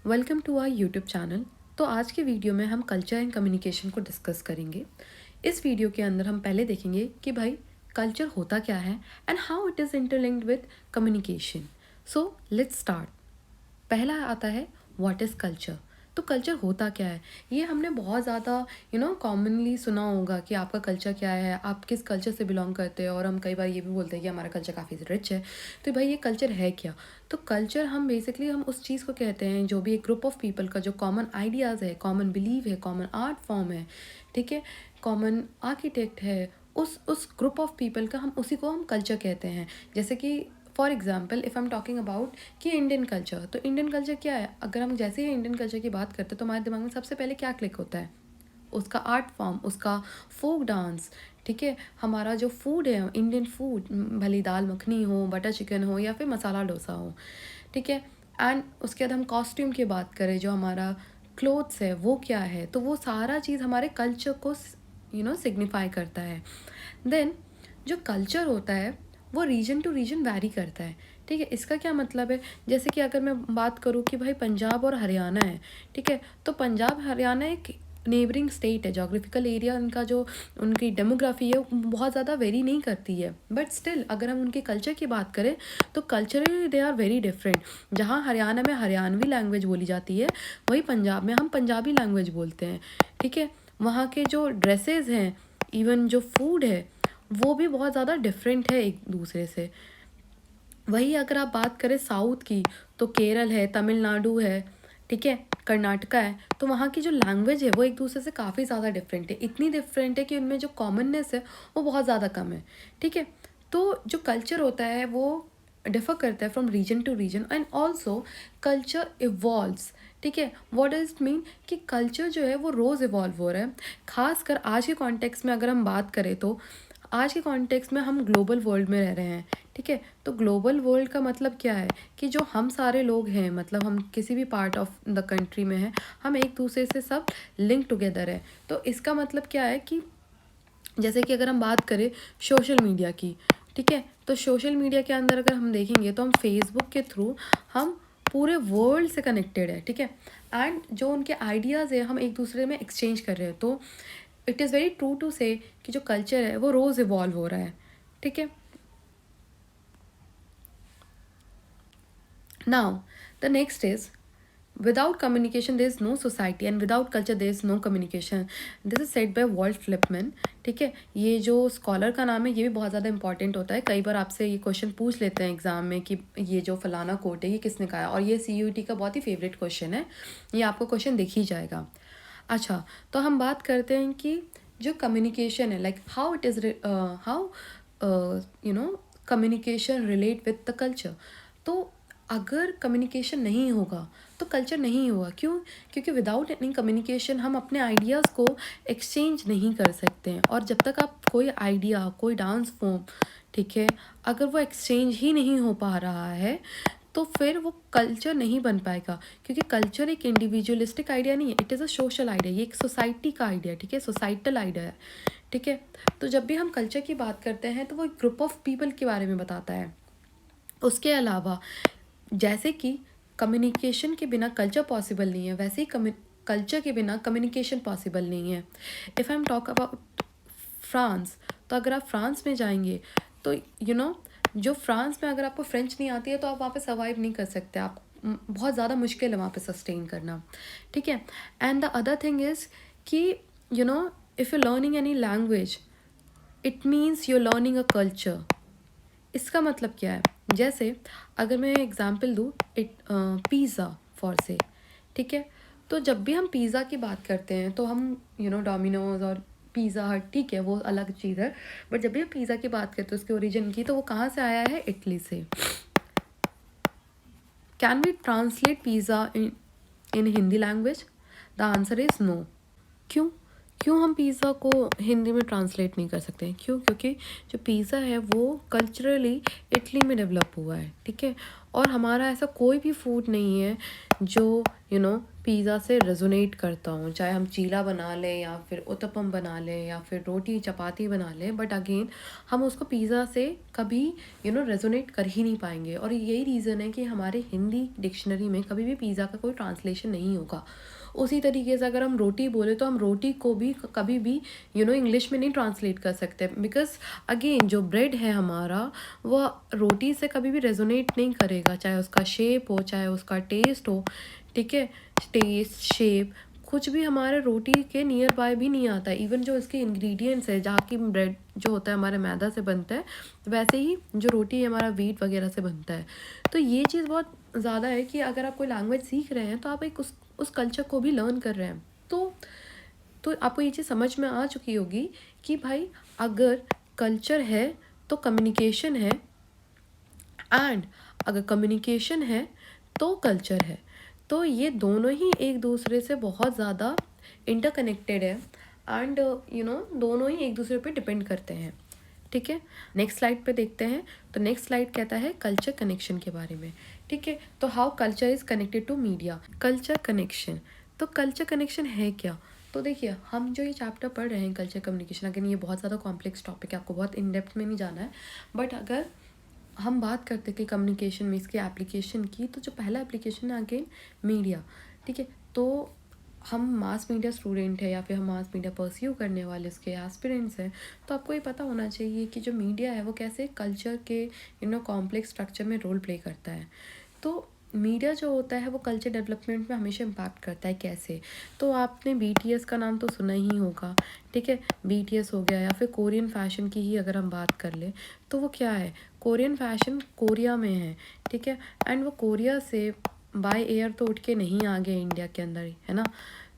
Welcome to our YouTube channel. तो आज के वीडियो में हम कल्चर एंड कम्युनिकेशन को डिस्कस करेंगे। इस वीडियो के अंदर हम पहले देखेंगे कि भाई कल्चर होता क्या है and how it is interlinked with communication. So let's start. पहला आता है व्हाट इज़ कल्चर। तो कल्चर होता क्या है, ये हमने बहुत ज़्यादा कॉमनली सुना होगा कि आपका कल्चर क्या है, आप किस कल्चर से बिलोंग करते हो। और हम कई बार ये भी बोलते हैं कि हमारा कल्चर काफ़ी रिच है। तो भाई ये कल्चर है क्या? तो कल्चर हम बेसिकली हम उस चीज़ को कहते हैं जो भी एक ग्रुप ऑफ पीपल का जो कॉमन आइडियाज़ है, कॉमन बिलीव है, कॉमन आर्ट फॉर्म है, ठीक है, कॉमन आर्किटेक्ट है, उस ग्रुप ऑफ पीपल का हम उसी को हम कल्चर कहते हैं। जैसे कि for example if I am talking about कि इंडियन कल्चर, तो इंडियन कल्चर क्या है? अगर हम जैसे ही इंडियन कल्चर की बात करते हैं तो हमारे दिमाग में सबसे पहले क्या क्लिक होता है? उसका आर्ट फॉर्म, उसका फोक डांस, ठीक है, हमारा जो फूड है इंडियन फूड, भले दाल मखनी हो, बटर चिकन हो या फिर मसाला डोसा हो, ठीक है। एंड उसके बाद हम कॉस्ट्यूम की बात करें, जो हमारा क्लोथ्स है वो क्या है, तो वो सारा चीज़ हमारे कल्चर को सिग्निफाई करता है। देन जो कल्चर होता है वो रीजन टू रीजन वैरी करता है, ठीक है। इसका क्या मतलब है? जैसे कि अगर मैं बात करूँ कि भाई पंजाब और हरियाणा है, ठीक है, तो पंजाब हरियाणा एक नेबरिंग स्टेट है। जोग्राफिकल एरिया उनका जो उनकी डेमोग्राफी है वो बहुत ज़्यादा वेरी नहीं करती है, बट स्टिल अगर हम उनके कल्चर की बात करें तो culturally they are very different. जहाँ हरियाणा में हरियाणवी लैंग्वेज बोली जाती है, वही पंजाब में हम पंजाबी लैंग्वेज बोलते हैं, ठीक है। वहाँ के जो ड्रेसेस हैं, इवन जो फूड है, वो भी बहुत ज़्यादा डिफरेंट है एक दूसरे से। वही अगर आप बात करें साउथ की, तो केरल है, तमिलनाडु है, ठीक है, कर्नाटका है, तो वहाँ की जो लैंग्वेज है वो एक दूसरे से काफ़ी ज़्यादा डिफरेंट है। इतनी डिफरेंट है कि उनमें जो कॉमननेस है वो बहुत ज़्यादा कम है, ठीक है। तो जो कल्चर होता है वो डिफ़र करता है from region to region and also culture evolves, ठीक है। व्हाट डज इट मीन कि कल्चर जो है वो रोज़ इवॉल्व हो रहा है। खासकर आज के कॉन्टेक्स्ट में अगर हम बात करें तो आज के कॉन्टेक्स्ट में हम ग्लोबल वर्ल्ड में रह रहे हैं, ठीक है। तो ग्लोबल वर्ल्ड का मतलब क्या है कि जो हम सारे लोग हैं, मतलब हम किसी भी पार्ट ऑफ द कंट्री में हैं, हम एक दूसरे से सब लिंक टुगेदर है। तो इसका मतलब क्या है कि जैसे कि अगर हम बात करें सोशल मीडिया की, ठीक है, तो सोशल मीडिया के अंदर अगर हम देखेंगे तो हम फेसबुक के थ्रू हम पूरे वर्ल्ड से कनेक्टेड है, ठीक है। एंड जो उनके आइडियाज़ है हम एक दूसरे में एक्सचेंज कर रहे हैं। तो it is very true to say कि जो कल्चर है वो रोज़ इवॉल्व हो रहा है, ठीक है। Now the next is without communication there is no society and without culture there is no communication. this is said by Walt Lippmann, ठीक है। ये जो स्कॉलर का नाम है ये भी बहुत ज़्यादा इंपॉर्टेंट होता है। कई बार आपसे ये क्वेश्चन पूछ लेते हैं एग्जाम में कि ये जो फलाना कोट है ये किसने कहा है, और ये CUET का बहुत ही फेवरेट क्वेश्चन है, ये आपको क्वेश्चन दिख ही जाएगा। अच्छा, तो हम बात करते हैं कि जो कम्युनिकेशन है, like how it is how communication relate with the culture. तो अगर कम्युनिकेशन नहीं होगा तो कल्चर नहीं होगा। क्यों? क्योंकि विदाउट एनी कम्युनिकेशन हम अपने आइडियाज़ को एक्सचेंज नहीं कर सकते हैं। और जब तक आप कोई आइडिया, कोई डांस फॉर्म, ठीक है, अगर वो एक्सचेंज ही नहीं हो पा रहा है तो फिर वो कल्चर नहीं बन पाएगा। क्योंकि कल्चर एक इंडिविजुअलिस्टिक आइडिया नहीं है, it is a social idea. ये एक सोसाइटी का आइडिया, ठीक है, सोसाइटल आइडिया है, ठीक है। तो जब भी हम कल्चर की बात करते हैं तो वो एक ग्रुप ऑफ पीपल के बारे में बताता है। उसके अलावा जैसे कि कम्युनिकेशन के बिना कल्चर पॉसिबल नहीं है, वैसे ही कल्चर के बिना कम्युनिकेशन पॉसिबल नहीं है। If I am talk about France, तो अगर आप फ्रांस में जाएंगे तो जो फ्रांस में अगर आपको फ्रेंच नहीं आती है तो आप वहाँ पे सर्वाइव नहीं कर सकते। आप बहुत ज़्यादा मुश्किल है वहाँ पे सस्टेन करना, ठीक है। And the other thing is कि if you learning any language it means you learning a culture. इसका मतलब क्या है? जैसे अगर मैं एग्जांपल दूँ, पिज़्ज़ा फॉर से, ठीक है। तो जब भी हम पिज़्ज़ा की बात करते हैं तो हम डोमिनोज और पिज़्ज़ा हट, ठीक है, वो अलग चीज़ है। बट जब भी हम पिज़्ज़ा की बात करते हैं उसके ओरिजिन की, तो वो कहाँ से आया है? इटली से। Can we translate pizza in Hindi language? The answer is no. क्यों? क्यों हम पिज़्ज़ा को हिंदी में ट्रांसलेट नहीं कर सकते? क्यों? क्योंकि जो पिज़्ज़ा है वो कल्चरली इटली में डेवलप हुआ है, ठीक है। और हमारा ऐसा कोई भी फूड नहीं है जो पिज़्ज़ा से रेजोनेट करता हूँ, चाहे हम चीला बना लें या फिर उत्तपम बना लें या फिर रोटी चपाती बना लें, बट अगेन हम उसको पिज़्ज़ा से कभी रेजोनेट कर ही नहीं पाएंगे। और यही रीज़न है कि हमारे हिंदी डिक्शनरी में कभी भी पिज़्ज़ा का कोई ट्रांसलेशन नहीं होगा। उसी तरीके से अगर हम रोटी बोले तो हम रोटी को भी कभी भी इंग्लिश में नहीं ट्रांसलेट कर सकते, बिकॉज अगेन जो ब्रेड है हमारा वह रोटी से कभी भी रेजोनेट नहीं करेगा, चाहे उसका शेप हो चाहे उसका टेस्ट हो। ठीक है, टेस्ट शेप कुछ भी हमारे रोटी के नियर बाय भी नहीं आता है। इवन जो इसके इंग्रेडिएंट्स है, जहाँ की ब्रेड जो होता है हमारे मैदा से बनता है, वैसे ही जो रोटी है हमारा व्हीट वगैरह से बनता है। तो ये चीज़ बहुत ज़्यादा है कि अगर आप कोई लैंग्वेज सीख रहे हैं तो आप एक उस कल्चर को भी लर्न कर रहे हैं। तो आपको ये चीज़ समझ में आ चुकी होगी कि भाई अगर कल्चर है तो कम्युनिकेशन है, एंड अगर कम्युनिकेशन है तो कल्चर है। तो ये दोनों ही एक दूसरे से बहुत ज़्यादा इंटरकनेक्टेड है, एंड दोनों ही एक दूसरे पे डिपेंड करते हैं। ठीक है, नेक्स्ट स्लाइड पे देखते हैं। तो नेक्स्ट स्लाइड कहता है कल्चर कनेक्शन के बारे में। ठीक है, तो how culture is connected to media. Culture connection, तो कल्चर कनेक्शन है क्या? तो देखिए, हम जो ये चैप्टर पढ़ रहे हैं कल्चर कम्युनिकेशन, अगेन ये बहुत ज़्यादा कॉम्प्लेक्स टॉपिक है, आपको बहुत इन डेप्थ में नहीं जाना है। बट अगर हम बात करते कि कम्युनिकेशन में इसके एप्लीकेशन की, तो जो पहला एप्लीकेशन है अगेन मीडिया। ठीक है, तो हम मास मीडिया स्टूडेंट है या फिर हम मास मीडिया परस्यू करने वाले उसके एस्पिरेंट्स हैं, तो आपको ये पता होना चाहिए कि जो मीडिया है वो कैसे कल्चर के कॉम्प्लेक्स स्ट्रक्चर में रोल प्ले करता है। तो मीडिया जो होता है वो कल्चर डेवलपमेंट में हमेशा इम्पैक्ट करता है। कैसे? तो आपने BTS का नाम तो सुना ही होगा। ठीक है, BTS हो गया, या फिर कोरियन फैशन की ही अगर हम बात कर ले तो वो क्या है, कोरियन फैशन कोरिया में है। ठीक है, एंड वो कोरिया से बाय एयर तो उठ के नहीं आ गया इंडिया के अंदर ही, है ना।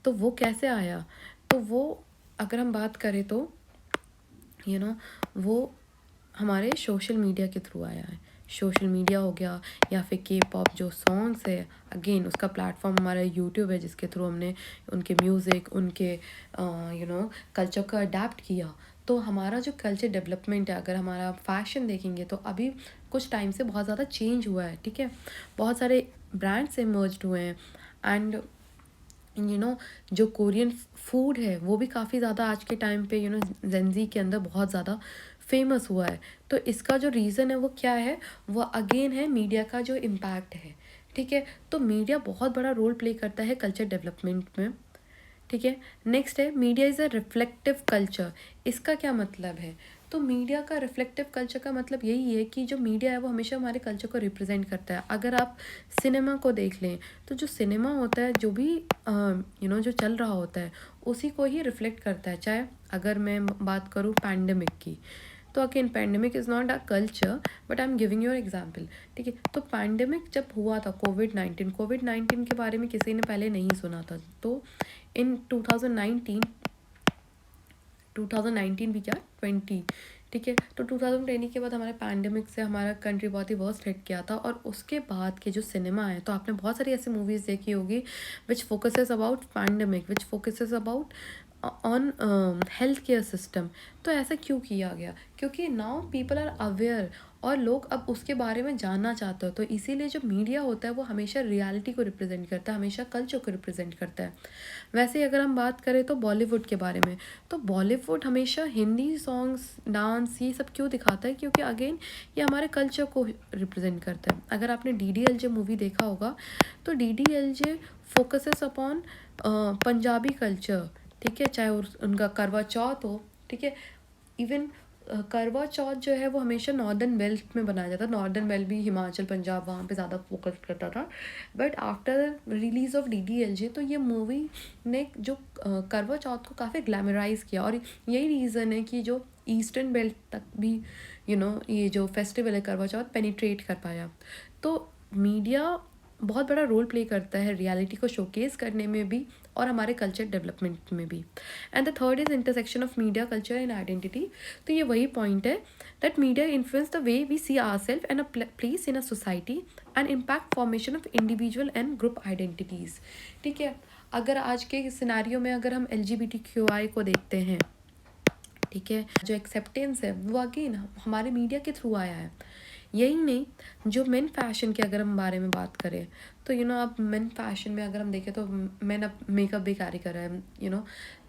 तो वो कैसे आया? तो वो अगर हम बात करें तो वो हमारे सोशल मीडिया के थ्रू आया है। सोशल मीडिया हो गया, या फिर K-pop जो सॉन्ग्स है, अगेन उसका प्लेटफॉर्म हमारा यूट्यूब है, जिसके थ्रू हमने उनके म्यूज़िक, उनके कल्चर को अडेप्ट किया। तो हमारा जो कल्चर डेवलपमेंट है, अगर हमारा फैशन देखेंगे तो अभी कुछ टाइम से बहुत ज़्यादा चेंज हुआ है। ठीक है, बहुत सारे ब्रांड्स इमर्ज्ड हुए हैं, एंड जो कोरियन फूड है वो भी काफ़ी ज़्यादा आज के टाइम पे जेंजी के अंदर बहुत ज़्यादा फेमस हुआ है। तो इसका जो रीज़न है वो क्या है, वो अगेन है मीडिया का जो इम्पैक्ट है। ठीक है, तो मीडिया बहुत बड़ा रोल प्ले करता है कल्चर डेवलपमेंट में। ठीक है, नेक्स्ट है media is a reflective culture. इसका क्या मतलब है? तो मीडिया का रिफ्लेक्टिव कल्चर का मतलब यही है कि जो मीडिया है वो हमेशा हमारे कल्चर को रिप्रेजेंट करता है। अगर आप सिनेमा को देख लें तो जो सिनेमा होता है, जो भी जो चल रहा होता है उसी को ही रिफ्लेक्ट करता है। चाहे अगर मैं बात करूँ पैंडेमिक की, तो again pandemic is not a culture, but I am giving your example. ठीक है, तो पैंडेमिक जब हुआ था, कोविड-19 के बारे में किसी ने पहले नहीं सुना था। तो इन 2019 भी क्या 20, ठीक है, तो 2020 के बाद हमारे पैंडेमिक से हमारा कंट्री बहुत ही वर्स्ट हिट किया था। और उसके बाद के जो सिनेमा है, तो आपने बहुत सारी ऐसी मूवीज़ देखी होगी which focuses about pandemic, which focuses about on health care system. तो ऐसा क्यों किया गया? क्योंकि नाउ पीपल आर अवेयर और लोग अब उसके बारे में जानना चाहते हो। तो इसीलिए जो मीडिया होता है वो हमेशा रियलिटी को रिप्रेजेंट करता है, हमेशा कल्चर को रिप्रेजेंट करता है। वैसे ही अगर हम बात करें तो बॉलीवुड के बारे में, तो बॉलीवुड हमेशा हिंदी सॉन्ग्स, डांस, ये सब क्यों दिखाता है? क्योंकि अगेन ये हमारे कल्चर को रिप्रेजेंट करता है। अगर आपने DDLJ मूवी देखा होगा, तो DDLJ focuses upon Punjabi culture. ठीक है, चाहे उनका करवा चौथ हो। ठीक है, इवन करवा चौथ जो है वो हमेशा नॉर्दर्न बेल्ट में बनाया जाता है। नॉर्दर्न बेल्ट भी हिमाचल, पंजाब, वहाँ पे ज़्यादा फोकस करता था। But after release of DDLJ तो ये मूवी ने जो करवा चौथ को काफ़ी ग्लैमराइज किया, और यही रीज़न है कि जो ईस्टर्न बेल्ट तक भी ये जो फेस्टिवल है करवा चौथ पेनिट्रेट कर पाया। तो मीडिया बहुत बड़ा रोल प्ले करता है रियलिटी को शोकेस करने में भी और हमारे कल्चर डेवलपमेंट में भी। And the third is intersection of media, culture and identity. तो ये वही पॉइंट है that media influence the way we see our self and a place in a society and impact formation of individual and group identities. ठीक है, अगर आज के scenario में अगर हम LGBTQI को देखते हैं, ठीक है, जो एक्सेप्टेंस है वो अगेन हमारे मीडिया के थ्रू आया है। यही नहीं, जो मेन फैशन के अगर हम बारे में बात करें तो आप मेन फैशन में अगर हम देखें तो मेन अब मेकअप भी कैरी कर रहा है।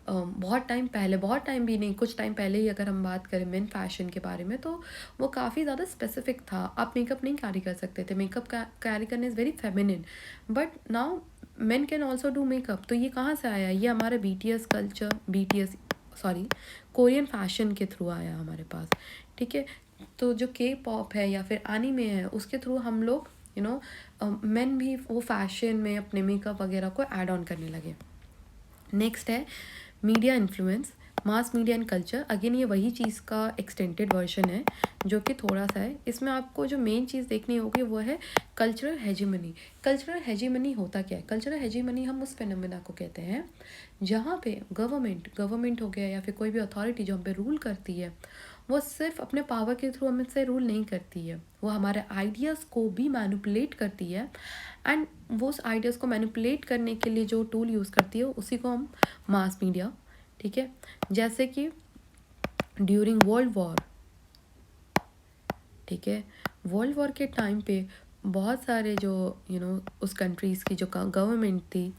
बहुत टाइम पहले, बहुत टाइम भी नहीं, कुछ टाइम पहले ही अगर हम बात करें मेन फैशन के बारे में, तो वो काफ़ी ज़्यादा स्पेसिफिक था। आप मेकअप नहीं कैरी कर सकते थे, मेकअप कैरी करने is very feminine, but now main can also do makeup. तो ये कहाँ से आया? ये हमारे BTS culture, BTS sorry Korean fashion के थ्रू आया हमारे पास, ठीक है। तो जो K-pop है या फिर एनीमे है, उसके थ्रू हम लोग मेन भी वो फैशन में अपने मेकअप वगैरह को ऐड ऑन करने लगे। नेक्स्ट है media influence, mass media and culture. Again ये वही चीज़ का एक्सटेंडेड वर्जन है जो कि थोड़ा सा है। इसमें आपको जो मेन चीज़ देखनी होगी वो है कल्चरल हेजीमनी। कल्चरल हेजीमनी होता क्या है? कल्चरल हेजीमनी हम उस फिनोमेना को कहते हैं जहाँ पे गवर्नमेंट हो गया या फिर कोई भी अथॉरिटी जो हम पे रूल करती है, वो सिर्फ अपने पावर के थ्रू हमसे रूल नहीं करती है, वो हमारे आइडियाज़ को भी मैनिपुलेट करती है। एंड वो उस आइडियाज़ को मैनिपुलेट करने के लिए जो टूल यूज़ करती है उसी को हम मास मीडिया, ठीक है। जैसे कि ड्यूरिंग वर्ल्ड वॉर, ठीक है, वर्ल्ड वॉर के टाइम पे बहुत सारे जो उस कंट्रीज़ की जो गवर्नमेंट थी,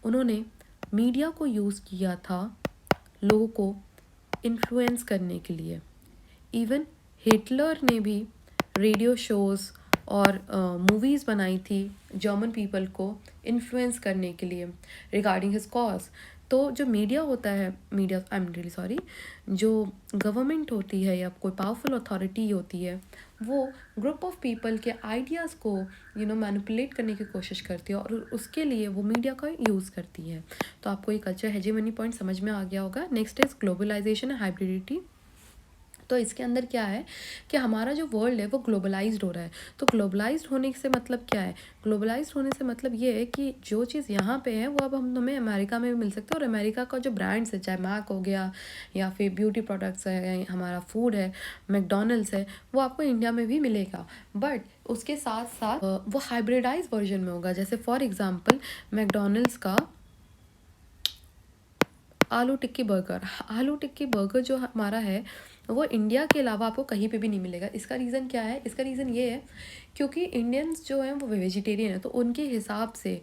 उन्होंने मीडिया को यूज़ किया था लोगों को इन्फ्लुएंस करने के लिए। इवन हिटलर ने भी रेडियो शोज़ और मूवीज़ बनाई थी जर्मन पीपल को इन्फ्लुएंस करने के लिए रिगार्डिंग हिज कॉज। तो जो मीडिया होता है, media I am really sorry, जो गवर्नमेंट होती है या कोई पावरफुल अथॉरिटी होती है, वो ग्रुप ऑफ पीपल के आइडियाज़ को मैनिपुलेट करने की कोशिश करती है और उसके लिए वो मीडिया का यूज़ करती है। तो आपको ये कल्चर हेजेमनी पॉइंट समझ में आ गया होगा। Next is globalisation and hybridity. तो इसके अंदर क्या है कि हमारा जो वर्ल्ड है वो ग्लोबलाइज्ड हो रहा है। तो ग्लोबलाइज्ड होने से मतलब क्या है? ग्लोबलाइज्ड होने से मतलब ये है कि जो चीज़ यहाँ पे है वो अब हमें अमेरिका में भी मिल सकता है, और अमेरिका का जो ब्रांड्स है, चाहे मैक हो गया या फिर ब्यूटी प्रोडक्ट्स है, हमारा फूड है, मैकडोनल्ड्स है, वो आपको इंडिया में भी मिलेगा। बट उसके साथ साथ वो हाइब्रिडाइज वर्जन में होगा। जैसे फॉर एग्जाम्पल मैकडोनल्ड्स का आलू टिक्की बर्गर जो हमारा है वो इंडिया के अलावा आपको कहीं पे भी नहीं मिलेगा। इसका रीज़न क्या है? इसका रीज़न ये है क्योंकि इंडियंस जो हैं वो वेजिटेरियन है, तो उनके हिसाब से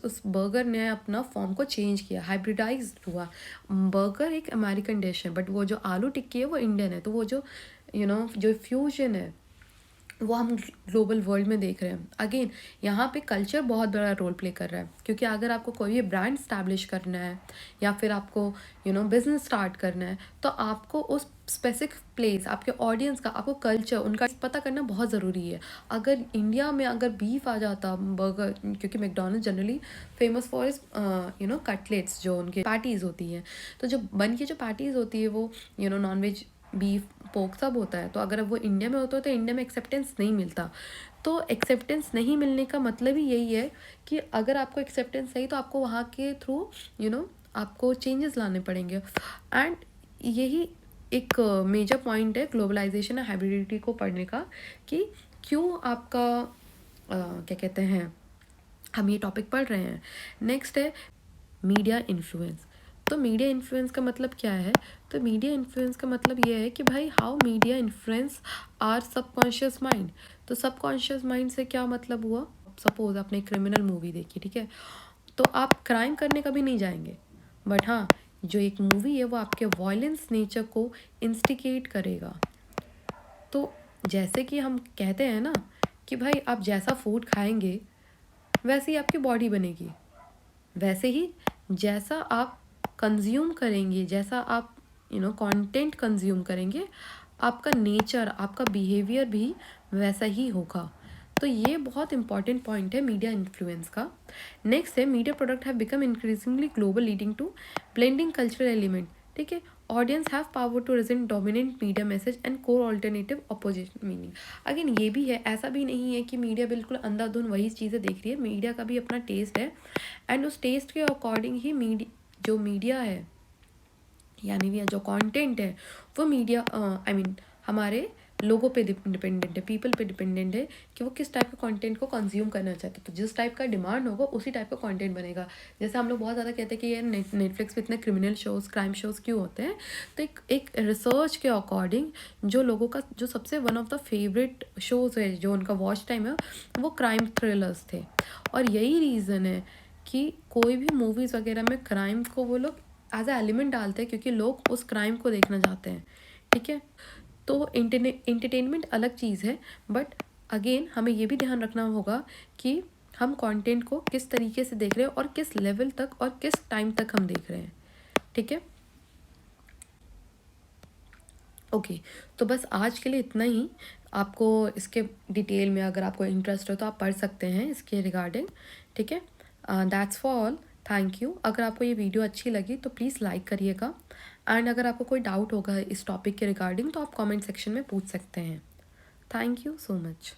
उस बर्गर ने अपना फॉर्म को चेंज किया, हाइब्रिडाइज्ड हुआ। बर्गर एक अमेरिकन डिश है, बट वो जो आलू टिक्की है वो इंडियन है। तो वो जो जो फ्यूजन है वो हम ग्लोबल वर्ल्ड में देख रहे हैं। अगेन यहाँ पे कल्चर बहुत बड़ा रोल प्ले कर रहा है, क्योंकि अगर आपको कोई भी ब्रांड स्टैब्लिश करना है या फिर आपको बिजनेस स्टार्ट करना है, तो आपको उस स्पेसिफिक प्लेस, आपके ऑडियंस का, आपको कल्चर उनका पता करना बहुत ज़रूरी है। अगर इंडिया में अगर बीफ आ जाता बर्गर, क्योंकि McDonald's generally famous for is cutlets, जो उनके पैटीज़ होती हैं, तो जो बन की जो पैटीज़ होती है वो नॉन वेज, बीफ, पोक सब होता है। तो अगर वो इंडिया में होता है तो इंडिया में एक्सेप्टेंस नहीं मिलता। तो एक्सेप्टेंस नहीं मिलने का मतलब ही यही है कि अगर आपको एक्सेप्टेंस चाहिए तो आपको वहाँ के थ्रू आपको चेंजेस लाने पड़ेंगे। एंड यही एक मेजर पॉइंट है ग्लोबलाइजेशन और हाइब्रिडिटी को पढ़ने का, कि क्यों आपका क्या कहते हैं, हम ये टॉपिक पढ़ रहे हैं। नेक्स्ट है मीडिया इन्फ्लुएंस। तो मीडिया इन्फ्लुएंस का मतलब क्या है? तो मीडिया इन्फ्लुएंस का मतलब ये है कि भाई how media influence are subconscious mind. तो सबकॉन्शियस माइंड से क्या मतलब हुआ? सपोज आपने क्रिमिनल मूवी देखी, ठीक है, तो आप क्राइम करने कभी नहीं जाएंगे, बट हाँ, जो एक मूवी है वो आपके वायलेंस नेचर को इंस्टिगेट करेगा। तो जैसे कि हम कहते हैं ना कि भाई आप जैसा फूड खाएंगे वैसे ही आपकी बॉडी बनेगी, वैसे ही जैसा आप कंज्यूम करेंगे, जैसा आप कंटेंट कंज्यूम करेंगे, आपका नेचर, आपका बिहेवियर भी वैसा ही होगा। तो ये बहुत इंपॉर्टेंट पॉइंट है मीडिया इन्फ्लुएंस का। नेक्स्ट है media product have become increasingly global leading to blending cultural element, ठीक है। Audience have power to reject dominant media message and core alternative opposition meaning. Again ये भी है, ऐसा भी नहीं है कि मीडिया बिल्कुल अंधाधुन वही चीज़ें देख रही है। मीडिया का भी अपना टेस्ट है, एंड उस टेस्ट के अकॉर्डिंग ही जो मीडिया है, यानी कि जो कंटेंट है वो मीडिया हमारे लोगों पे डिपेंडेंट है, पीपल पे डिपेंडेंट है कि वो किस टाइप का कंटेंट को कंज्यूम करना चाहते हैं। तो जिस टाइप का डिमांड होगा उसी टाइप का कंटेंट बनेगा। जैसे हम लोग बहुत ज़्यादा कहते हैं कि यार नेटफ्लिक्स पे इतने क्रिमिनल शोज़, क्राइम शोज़ क्यों होते हैं? तो एक रिसर्च के अकॉर्डिंग जो लोगों का जो सबसे one of the favourite shows है, जो उनका वॉच टाइम है, वो क्राइम थ्रिलर्स थे। और यही रीज़न है कि कोई भी मूवीज़ वगैरह में क्राइम को वो लोग एज अ एलिमेंट डालते हैं, क्योंकि लोग उस क्राइम को देखना चाहते हैं। ठीक है? तो इंटरटेनमेंट अलग चीज़ है, बट अगेन हमें ये भी ध्यान रखना होगा कि हम कंटेंट को किस तरीके से देख रहे हैं और किस लेवल तक और किस टाइम तक हम देख रहे हैं। ठीक है? ओके। तो बस आज के लिए इतना ही। आपको इसके डिटेल में अगर आपको इंटरेस्ट हो तो आप पढ़ सकते हैं इसके रिगार्डिंग। ठीक है? That's for all. Thank you. अगर आपको ये वीडियो अच्छी लगी तो प्लीज़ लाइक करिएगा, एंड अगर आपको कोई डाउट होगा इस टॉपिक के रिगार्डिंग तो आप कमेंट सेक्शन में पूछ सकते हैं। Thank you so much.